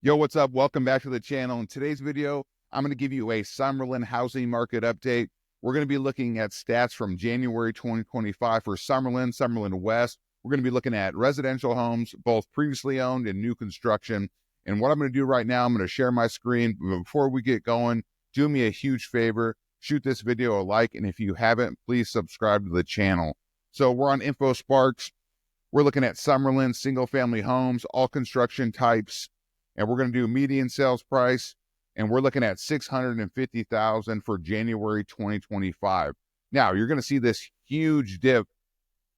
Yo, what's up? Welcome back to the channel. In today's video, I'm going to give you a Summerlin housing market update. We're going to be looking at stats from January 2025 for Summerlin, Summerlin West. We're going to be looking at residential homes, both previously owned and new construction. And what I'm going to do right now, I'm going to share my screen. But before we get going, do me a huge favor, shoot this video a like. And if you haven't, please subscribe to the channel. So we're on InfoSparks. We're looking at Summerlin, single family homes, all construction types. And we're going to do median sales price, and we're looking at $650,000 for January 2025. Now, you're going to see this huge dip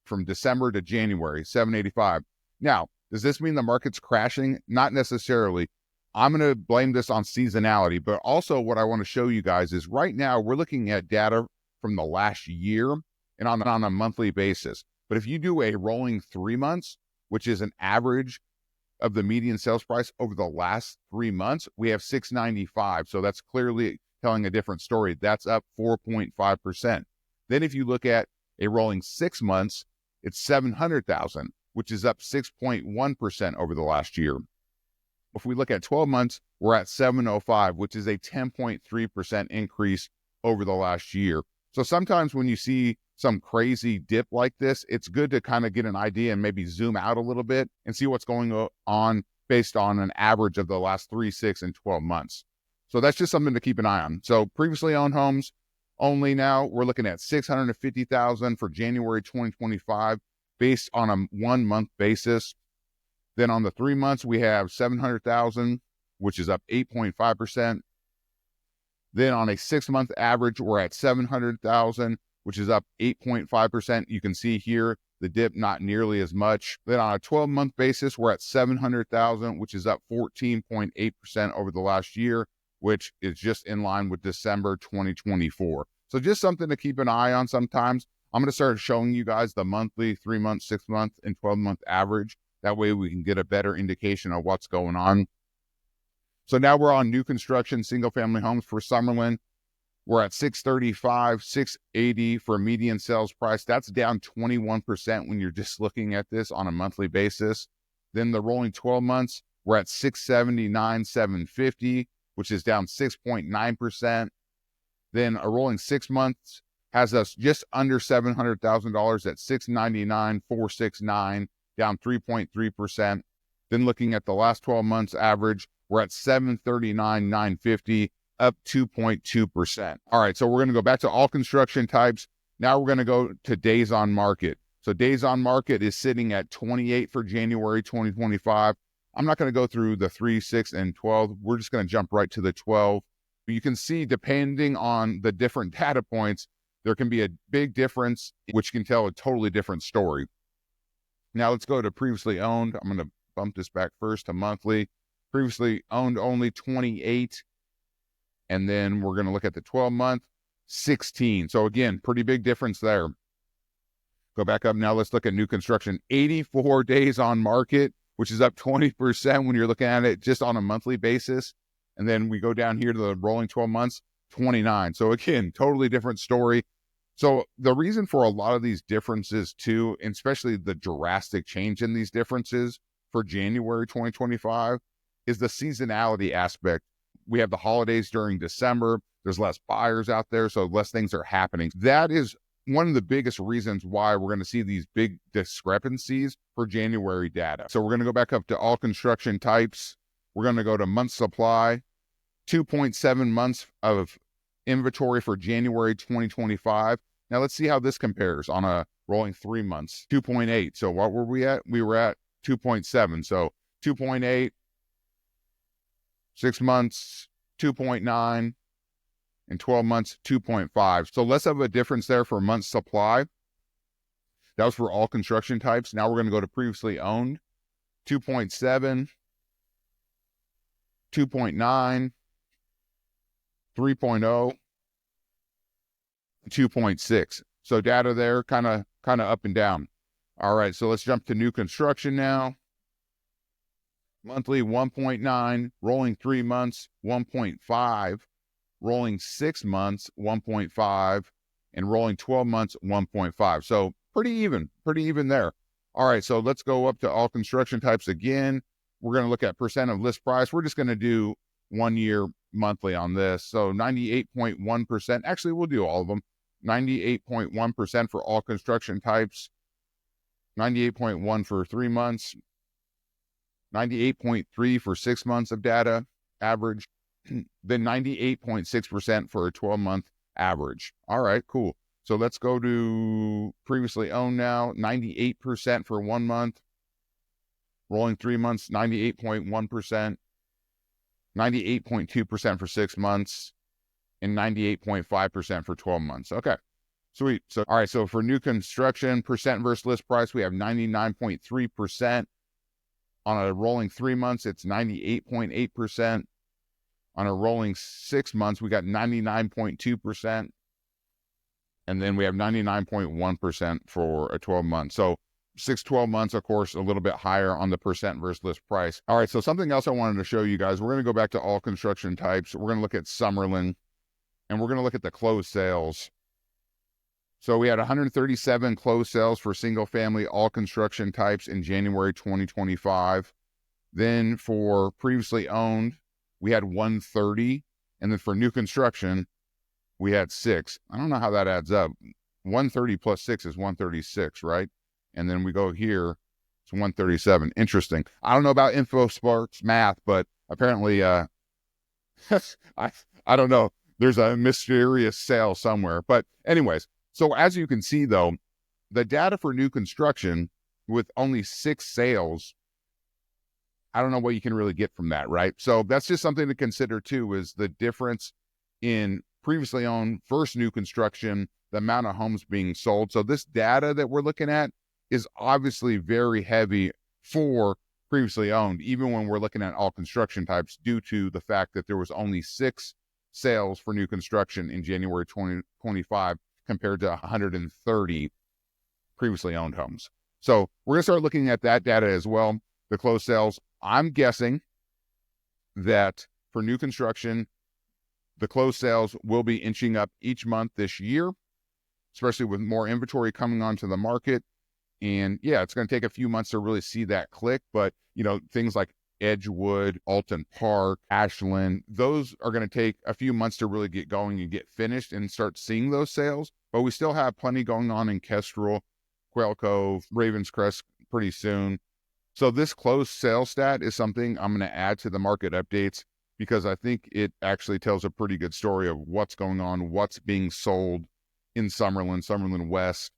from December to January, 785. Now, does this mean the market's crashing? Not necessarily. I'm going to blame this on seasonality, but also what I want to show you guys is right now we're looking at data from the last year and on a monthly basis. But if you do a rolling 3 months, which is an average of the median sales price over the last 3 months, we have 695. So that's clearly telling a different story. That's up 4.5%. Then if you look at a rolling 6 months, it's 700,000, which is up 6.1% over the last year. If we look at 12 months, we're at 705, which is a 10.3% increase over the last year. So sometimes when you see some crazy dip like this, it's good to kind of get an idea and maybe zoom out a little bit and see what's going on based on an average of the last 3, 6, and 12 months. So that's just something to keep an eye on. So previously owned homes only now, we're looking at $650,000 for January 2025 based on a 1 month basis. Then on the 3 months, we have $700,000, which is up 8.5%. Then on a 6 month average, we're at $700,000, which is up 8.5%. You can see here the dip not nearly as much. Then on a 12-month basis, we're at $700,000, which is up 14.8% over the last year, which is just in line with December 2024. So just something to keep an eye on sometimes. I'm going to start showing you guys the monthly, 3 month, 6 month, and 12-month average. That way we can get a better indication of what's going on. So now we're on new construction, single family homes for Summerlin. We're at 635, 680 for a median sales price. That's down 21% when you're just looking at this on a monthly basis. Then the rolling 12 months, we're at 679, 750, which is down 6.9%. Then a rolling 6 months has us just under $700,000 at 699, 469, down 3.3%. Then looking at the last 12 months average, we're at 739, 950, up 2.2%. All right, so we're going to go back to all construction types. Now we're going to go to days on market. So days on market is sitting at 28 for January 2025. I'm not going to go through the 3, 6, and 12. We're just going to jump right to the 12. You can see, depending on the different data points, there can be a big difference, which can tell a totally different story. Now let's go to previously owned. I'm going to bump this back first to monthly. Previously owned only 28. And then we're going to look at the 12-month, 16. So again, pretty big difference there. Go back up now. Let's look at new construction. 84 days on market, which is up 20% when you're looking at it just on a monthly basis. And then we go down here to the rolling 12 months, 29. So again, totally different story. So the reason for a lot of these differences too, and especially the drastic change in these differences for January 2025, is the seasonality aspect. We have the holidays during December. There's less buyers out there, so less things are happening. That is one of the biggest reasons why we're going to see these big discrepancies for January data. So we're going to go back up to all construction types. We're going to go to month supply, 2.7 months of inventory for January 2025. Now let's see how this compares on a rolling 3 months, 2.8. So what were we at? We were at 2.7. So 2.8. 6 months, 2.9, and 12 months, 2.5. So less of a difference there for month supply. That was for all construction types. Now we're going to go to previously owned, 2.7, 2.9, 3.0, 2.6. So data there kind of up and down. All right, so let's jump to new construction now. Monthly 1.9, rolling 3 months 1.5, rolling 6 months 1.5, and rolling 12 months 1.5. So pretty even there. All right, so let's go up to all construction types again. we're going to look at percent of list price. We're just going to do 1 year monthly on this. So 98.1%. Actually, we'll do all of them. 98.1% for all construction types. 98.1 for 3 months. 98.3 for 6 months of data average. Then 98.6% for a 12-month average. All right, cool. So let's go to previously owned now. 98% for 1 month. Rolling 3 months, 98.1%. 98.2% for 6 months. And 98.5% for 12 months. Okay, sweet. So, all right, so for new construction, percent versus list price, we have 99.3%. On a rolling 3 months, it's 98.8%. On a rolling 6 months, we got 99.2%. And then we have 99.1% for a 12 months. So 12 months, of course, a little bit higher on the percent versus list price. All right, so something else I wanted to show you guys. We're going to go back to all construction types. We're going to look at Summerlin, and we're going to look at the closed sales. So we had 137 closed sales for single family, all construction types in January 2025. Then for previously owned, we had 130. And then for new construction, we had 6. I don't know how that adds up. 130 plus 6 is 136, right? And then we go here, it's 137. Interesting. I don't know about InfoSparks math, but apparently, I don't know. There's a mysterious sale somewhere. But anyways, so as you can see, though, the data for new construction with only 6 sales, I don't know what you can really get from that, right? So that's just something to consider, too, is the difference in previously owned versus new construction, the amount of homes being sold. So this data that we're looking at is obviously very heavy for previously owned, even when we're looking at all construction types, due to the fact that there was only 6 sales for new construction in January 2025 compared to 130 previously owned homes. So we're going to start looking at that data as well, the closed sales. I'm guessing that for new construction, the closed sales will be inching up each month this year, especially with more inventory coming onto the market. And yeah, it's going to take a few months to really see that click. But, you know, things like Edgewood, Alton Park, Ashland, those are going to take a few months to really get going and get finished and start seeing those sales. But we still have plenty going on in Kestrel, Quail Cove, Ravenscrest pretty soon. So this closed sales stat is something I'm going to add to the market updates, because I think it actually tells a pretty good story of what's going on, what's being sold in Summerlin West.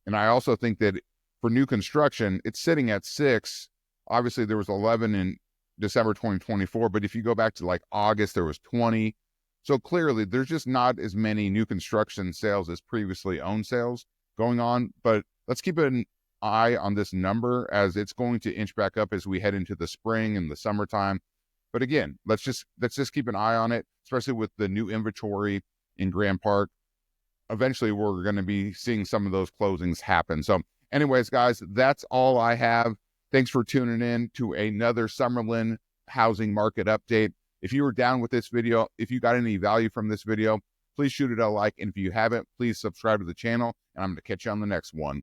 And I also think that for new construction, it's sitting at 6. Obviously, there was 11 in December 2024, but if you go back to like August, there was 20. So clearly, there's just not as many new construction sales as previously owned sales going on. But let's keep an eye on this number, as it's going to inch back up as we head into the spring and the summertime. But again, let's just keep an eye on it, especially with the new inventory in Grand Park. Eventually, we're going to be seeing some of those closings happen. So anyways, guys, that's all I have. Thanks for tuning in to another Summerlin housing market update. If you were down with this video, if you got any value from this video, please shoot it a like. And if you haven't, please subscribe to the channel, and I'm going to catch you on the next one.